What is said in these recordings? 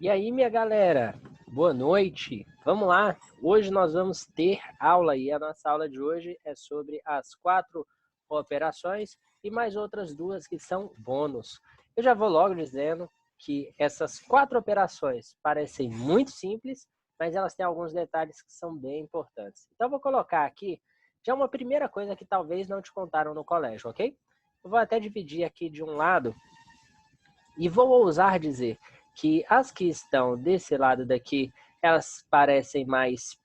E aí, minha galera, boa noite. Vamos lá. Hoje nós vamos ter aula e a nossa aula de hoje é sobre as 4 operações e mais outras 2 que são bônus. Eu já vou logo dizendo que essas 4 operações parecem muito simples, mas elas têm alguns detalhes que são bem importantes. Então, eu vou colocar aqui já uma primeira coisa que talvez não te contaram no colégio, ok? Eu vou até dividir aqui de um lado e vou ousar dizer que as que estão desse lado daqui, elas parecem mais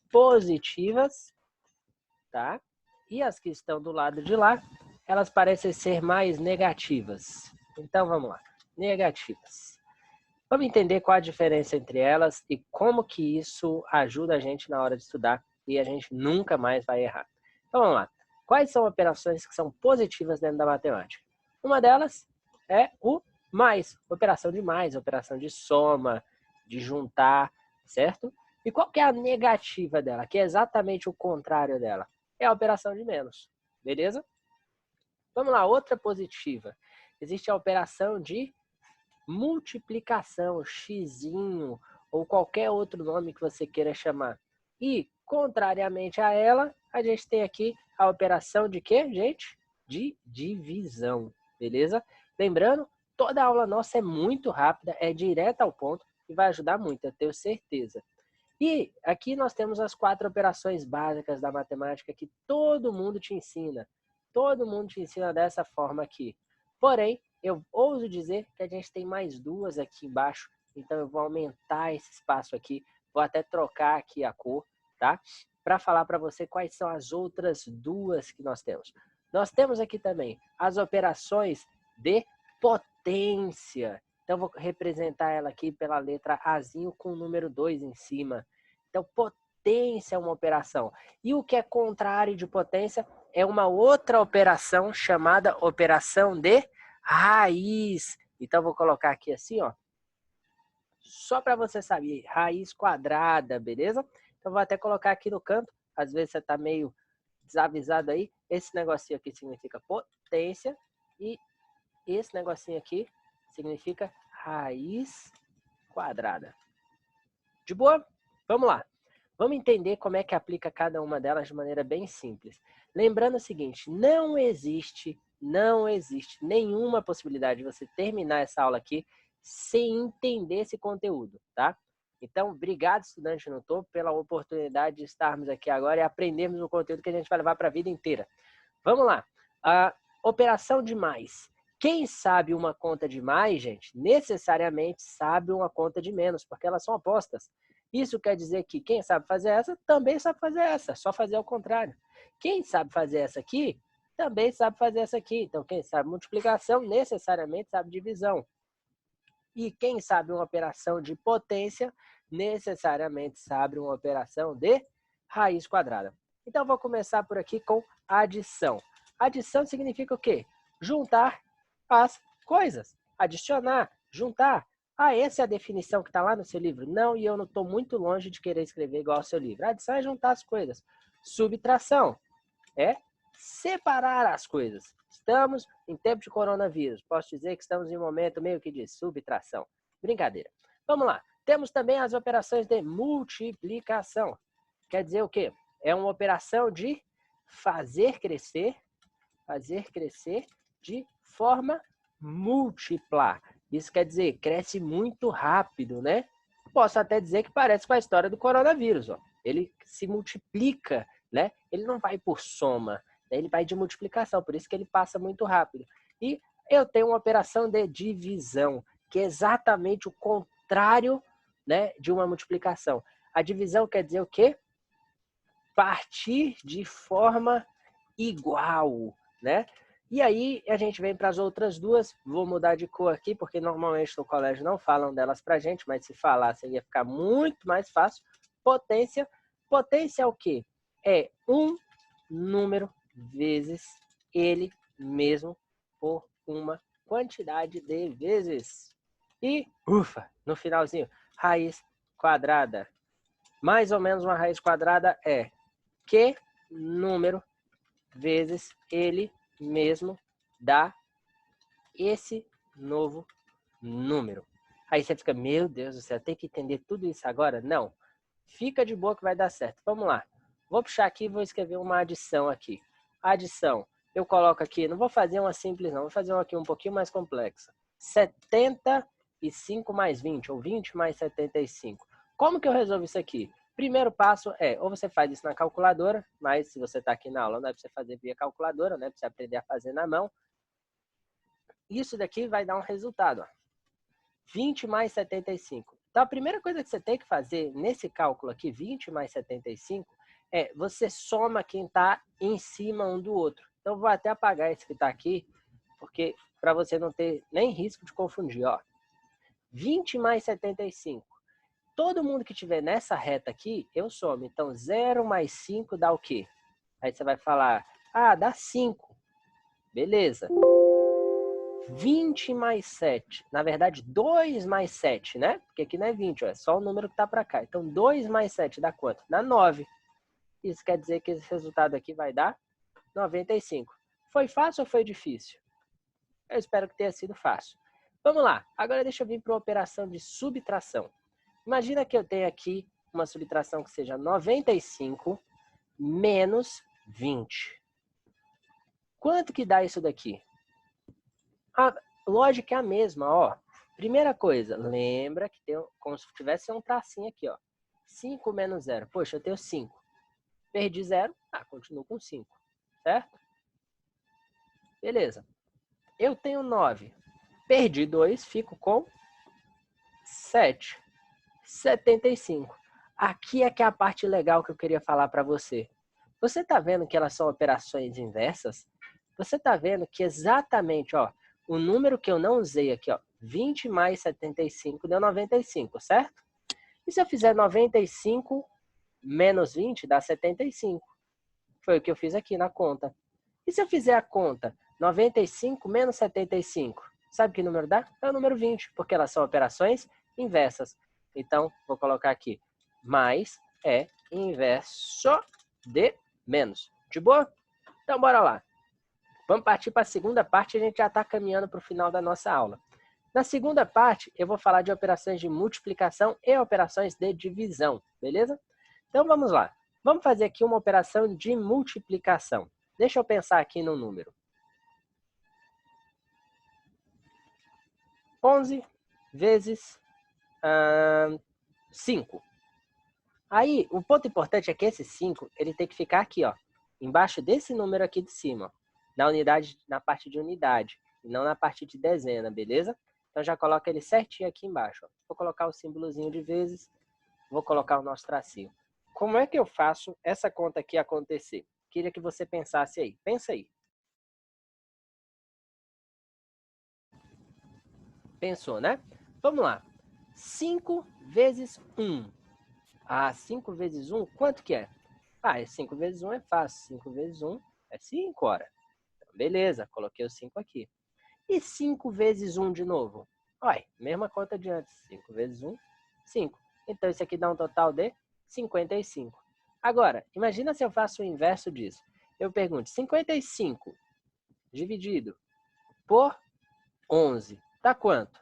positivas, tá? E as que estão do lado de lá, elas parecem ser mais negativas. Então, vamos lá. Negativas. Vamos entender qual a diferença entre elas e como que isso ajuda a gente na hora de estudar e a gente nunca mais vai errar. Então, vamos lá. Quais são operações que são positivas dentro da matemática? Uma delas é o mais, operação de soma, de juntar, certo? E qual que é a negativa dela, que é exatamente o contrário dela? É a operação de menos, beleza? Vamos lá, outra positiva. Existe a operação de multiplicação, xizinho, ou qualquer outro nome que você queira chamar. E, contrariamente a ela, a gente tem aqui a operação de quê, gente? De divisão, beleza? Lembrando, toda aula nossa é muito rápida, é direta ao ponto e vai ajudar muito, eu tenho certeza. E aqui nós temos as 4 operações básicas da matemática que todo mundo te ensina. Todo mundo te ensina dessa forma aqui. Porém, eu ouso dizer que a gente tem mais 2 aqui embaixo, então eu vou aumentar esse espaço aqui, vou até trocar aqui a cor, tá? Para falar para você quais são as outras 2 que nós temos. Nós temos aqui também as operações de potência. Então, eu vou representar ela aqui pela letra Azinho com o número 2 em cima. Então, potência é uma operação. E o que é contrário de potência é uma outra operação chamada operação de raiz. Então, vou colocar aqui assim, ó. Só para você saber, raiz quadrada, beleza? Então, vou até colocar aqui no canto. Às vezes você está meio desavisado aí. Esse negocinho aqui significa potência. E esse negocinho aqui significa raiz quadrada. De boa? Vamos lá. Vamos entender como é que aplica cada uma delas de maneira bem simples. Lembrando o seguinte, não existe nenhuma possibilidade de você terminar essa aula aqui sem entender esse conteúdo, tá? Então, obrigado, estudante no topo, pela oportunidade de estarmos aqui agora e aprendermos o conteúdo que a gente vai levar para a vida inteira. Vamos lá. A operação de mais. Quem sabe uma conta de mais, gente, necessariamente sabe uma conta de menos, porque elas são opostas. Isso quer dizer que quem sabe fazer essa, também sabe fazer essa, só fazer ao contrário. Quem sabe fazer essa aqui, também sabe fazer essa aqui. Então, quem sabe multiplicação, necessariamente sabe divisão. E quem sabe uma operação de potência, necessariamente sabe uma operação de raiz quadrada. Então, vou começar por aqui com adição. Adição significa o quê? Juntar as coisas. Adicionar, juntar. Ah, essa é a definição que está lá no seu livro? Não, e eu não estou muito longe de querer escrever igual ao seu livro. Adição é juntar as coisas. Subtração é separar as coisas. Estamos em tempo de coronavírus. Posso dizer que estamos em um momento meio que de subtração. Brincadeira. Vamos lá. Temos também as operações de multiplicação. Quer dizer o quê? É uma operação de fazer crescer de forma múltipla. Isso quer dizer, cresce muito rápido, né? Posso até dizer que parece com a história do coronavírus. Ó. Ele se multiplica, né? Ele não vai por soma, né? Ele vai de multiplicação, por isso que ele passa muito rápido. E eu tenho uma operação de divisão, que é exatamente o contrário, né, de uma multiplicação. A divisão quer dizer o quê? Partir de forma igual, né? E aí a gente vem para as outras 2, vou mudar de cor aqui, porque normalmente no colégio não falam delas para a gente, mas se falasse ia ficar muito mais fácil. Potência. Potência é o quê? É um número vezes ele mesmo por uma quantidade de vezes. E, ufa, no finalzinho, raiz quadrada. Mais ou menos uma raiz quadrada é que número vezes ele mesmo dá esse novo número. Aí você fica, meu Deus do céu, tem que entender tudo isso agora? Não. Fica de boa que vai dar certo. Vamos lá. Vou puxar aqui e vou escrever uma adição aqui. Adição. Eu coloco aqui, não vou fazer uma simples não, vou fazer uma aqui um pouquinho mais complexa. 75 mais 20, ou 20 mais 75. Como que eu resolvo isso aqui? Primeiro passo é, ou você faz isso na calculadora, mas se você está aqui na aula, não é para você fazer via calculadora, né? Para você aprender a fazer na mão. Isso daqui vai dar um resultado, ó. 20 mais 75. Então, a primeira coisa que você tem que fazer nesse cálculo aqui, 20 mais 75, é você soma quem está em cima um do outro. Então, vou até apagar esse que está aqui, porque para você não ter nem risco de confundir, ó. 20 mais 75. Todo mundo que estiver nessa reta aqui, eu somo. Então, 0 mais 5 dá o quê? Aí você vai falar, ah, dá 5. Beleza. 20 mais 7. Na verdade, 2 mais 7, né? Porque aqui não é 20, ó, é só o número que está para cá. Então, 2 mais 7 dá quanto? Dá 9. Isso quer dizer que esse resultado aqui vai dar 95. Foi fácil ou foi difícil? Eu espero que tenha sido fácil. Vamos lá. Agora deixa eu vir para uma operação de subtração. Imagina que eu tenho aqui uma subtração que seja 95 menos 20. Quanto que dá isso daqui? A lógica é a mesma, ó. Primeira coisa, lembra que tem como se tivesse um tracinho aqui, ó. 5 menos 0. Poxa, eu tenho 5. Perdi 0, continuo com 5, certo? Beleza. Eu tenho 9. Perdi 2, fico com 7. 75. Aqui é que é a parte legal que eu queria falar para você. Você tá vendo que elas são operações inversas? Você tá vendo que exatamente, ó, o número que eu não usei aqui, ó, 20 mais 75 deu 95, certo? E se eu fizer 95 menos 20 dá 75. Foi o que eu fiz aqui na conta. E se eu fizer a conta 95 menos 75, sabe que número dá? É o número 20, porque elas são operações inversas. Então, vou colocar aqui, mais é inverso de menos. De boa? Então, bora lá. Vamos partir para a segunda parte, a gente já está caminhando para o final da nossa aula. Na segunda parte, eu vou falar de operações de multiplicação e operações de divisão, beleza? Então, vamos lá. Vamos fazer aqui uma operação de multiplicação. Deixa eu pensar aqui no número. 11 vezes 5. Aí, o ponto importante é que esse 5, ele tem que ficar aqui, ó, embaixo desse número aqui de cima, ó, na unidade, na parte de unidade, e não na parte de dezena, beleza? Então, já coloca ele certinho aqui embaixo, ó. Vou colocar o símbolozinho de vezes, vou colocar o nosso tracinho. Como é que eu faço essa conta aqui acontecer? Queria que você pensasse aí. Pensa aí. Pensou, né? Vamos lá. 5 vezes 1. 5 vezes 1, quanto que é? 5 vezes 1 é fácil. 5 vezes 1 é 5, ora. Então, beleza, coloquei o 5 aqui. E 5 vezes 1 de novo? Olha, mesma conta de antes. 5 vezes 1, 5. Então, isso aqui dá um total de 55. Agora, imagina se eu faço o inverso disso. Eu pergunto, 55 dividido por 11, dá quanto?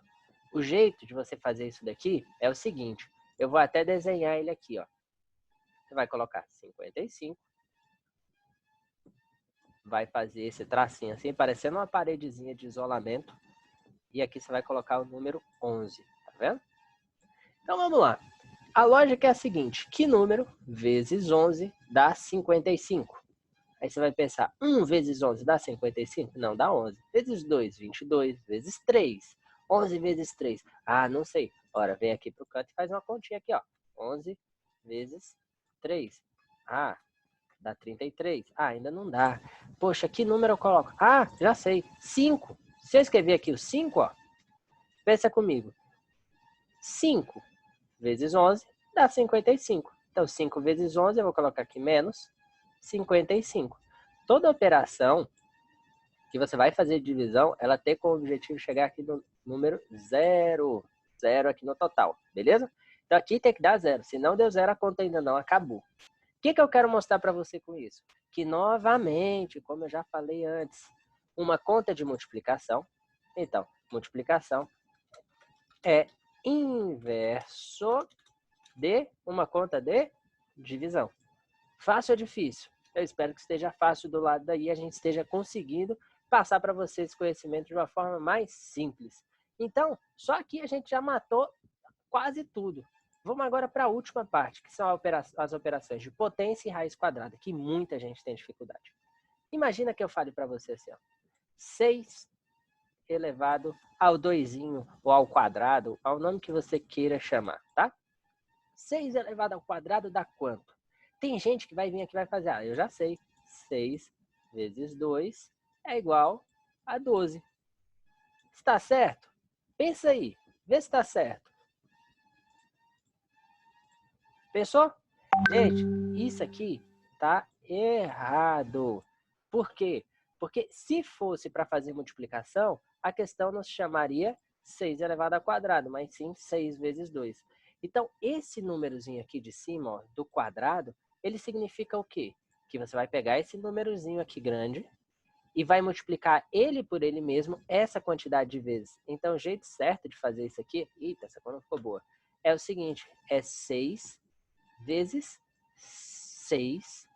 O jeito de você fazer isso daqui é o seguinte. Eu vou até desenhar ele aqui, ó. Você vai colocar 55. Vai fazer esse tracinho assim, parecendo uma paredezinha de isolamento. E aqui você vai colocar o número 11, tá vendo? Então vamos lá. A lógica é a seguinte, que número vezes 11 dá 55? Aí você vai pensar, 1 vezes 11 dá 55? Não, dá 11. Vezes 2, 22. Vezes 3, 11 vezes 3. Não sei. Ora, vem aqui pro canto e faz uma continha aqui, ó. 11 vezes 3. Dá 33. Ainda não dá. Poxa, que número eu coloco? Já sei. 5. Se eu escrever aqui o 5, ó, pensa comigo. 5 vezes 11 dá 55. Então, 5 vezes 11, eu vou colocar aqui menos 55. Toda operação que você vai fazer de divisão, ela tem como objetivo chegar aqui no número 0. 0 aqui no total, beleza? Então, aqui tem que dar 0. Se não deu 0, a conta ainda não acabou. O que eu quero mostrar para você com isso? Que, novamente, como eu já falei antes, uma conta de multiplicação. Então, multiplicação é inverso de uma conta de divisão. Fácil ou difícil? Eu espero que esteja fácil do lado daí, a gente esteja conseguindo passar para vocês esse conhecimento de uma forma mais simples. Então, só aqui a gente já matou quase tudo. Vamos agora para a última parte, que são as operações de potência e raiz quadrada, que muita gente tem dificuldade. Imagina que eu fale para você assim, ó, 6 elevado ao 2 ou ao quadrado, ao nome que você queira chamar, tá? 6 elevado ao quadrado dá quanto? Tem gente que vai vir aqui e vai fazer, eu já sei, 6 vezes 2 é igual a 12. Está certo? Pensa aí, vê se está certo. Pensou? Gente, isso aqui tá errado. Por quê? Porque se fosse para fazer multiplicação, a questão não se chamaria 6 elevado ao quadrado, mas sim 6 vezes 2. Então, esse númerozinho aqui de cima, ó, do quadrado, ele significa o quê? Que você vai pegar esse númerozinho aqui grande e vai multiplicar ele por ele mesmo essa quantidade de vezes. Então, o jeito certo de fazer isso aqui, eita, essa conta não ficou boa, é o seguinte, é 6 vezes 6.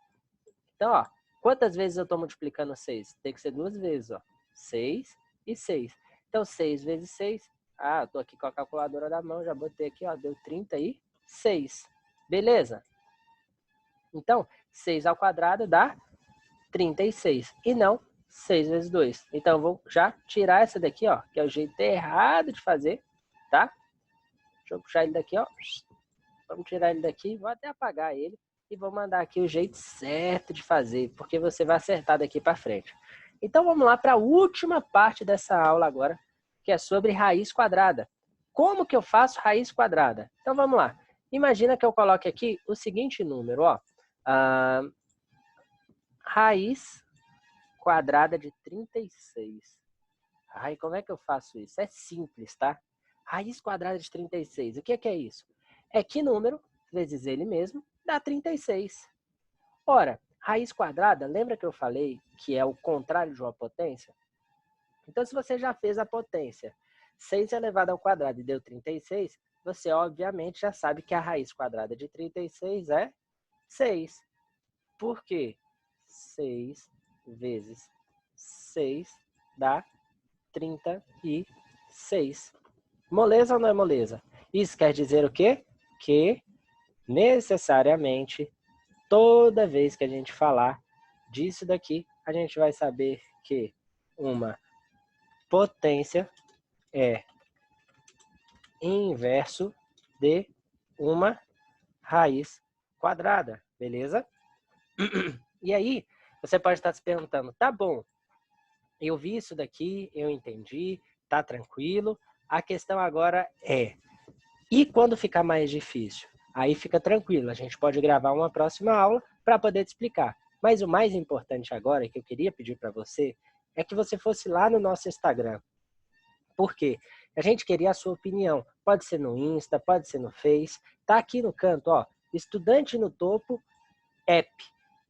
Então, ó, quantas vezes eu estou multiplicando 6? Tem que ser 2 vezes, ó. 6 e 6. Então, 6 vezes 6. Ah, eu estou aqui com a calculadora na mão, já botei aqui, ó, deu 36. Beleza? Então, 6 ao quadrado dá 36. E não 6 vezes 2. Então, eu vou já tirar essa daqui, ó, que é o jeito errado de fazer, tá? Deixa eu puxar ele daqui, ó. Vamos tirar ele daqui, vou até apagar ele e vou mandar aqui o jeito certo de fazer, porque você vai acertar daqui para frente. Então vamos lá para a última parte dessa aula agora, que é sobre raiz quadrada. Como que eu faço raiz quadrada? Então vamos lá. Imagina que eu coloque aqui o seguinte número, ó. Raiz quadrada de 36. Ai, como é que eu faço isso? É simples, tá? Raiz quadrada de 36. O que é isso? É que número vezes ele mesmo dá 36. Ora, raiz quadrada, lembra que eu falei que é o contrário de uma potência? Então, se você já fez a potência 6 elevado ao quadrado e deu 36, você obviamente já sabe que a raiz quadrada de 36 é 6. Por quê? 6 vezes 6 dá 36. Moleza ou não é moleza? Isso quer dizer o quê? Que necessariamente toda vez que a gente falar disso daqui, a gente vai saber que uma potência é inverso de uma raiz quadrada, beleza? E aí, você pode estar se perguntando, tá bom, eu vi isso daqui, eu entendi, tá tranquilo, a questão agora é, e quando ficar mais difícil? Aí fica tranquilo, a gente pode gravar uma próxima aula para poder te explicar. Mas o mais importante agora, que eu queria pedir para você, é que você fosse lá no nosso Instagram. Por quê? A gente queria a sua opinião. Pode ser no Insta, pode ser no Face. Tá aqui no canto, ó, Estudante no Topo App.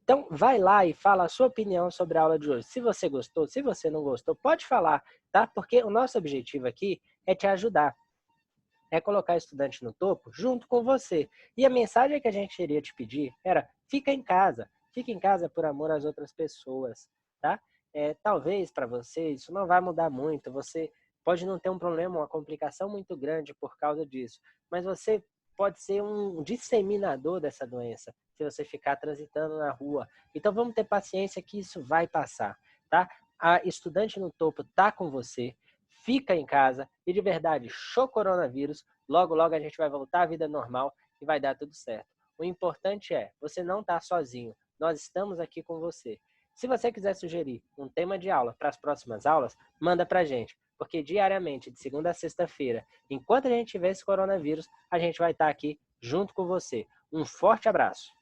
Então, vai lá e fala a sua opinião sobre a aula de hoje. Se você gostou, se você não gostou, pode falar, tá? Porque o nosso objetivo aqui é te ajudar. É colocar estudante no topo junto com você. E a mensagem que a gente queria te pedir era, fica em casa por amor às outras pessoas, tá? Talvez para você isso não vai mudar muito, você pode não ter um problema, uma complicação muito grande por causa disso, mas você pode ser um disseminador dessa doença, se você ficar transitando na rua. Então vamos ter paciência que isso vai passar, tá? A estudante no topo tá com você, fica em casa e de verdade, show coronavírus, logo logo a gente vai voltar à vida normal e vai dar tudo certo. O importante é, você não está sozinho, nós estamos aqui com você. Se você quiser sugerir um tema de aula para as próximas aulas, manda para a gente, porque diariamente, de segunda a sexta-feira, enquanto a gente tiver esse coronavírus, a gente vai estar aqui junto com você. Um forte abraço!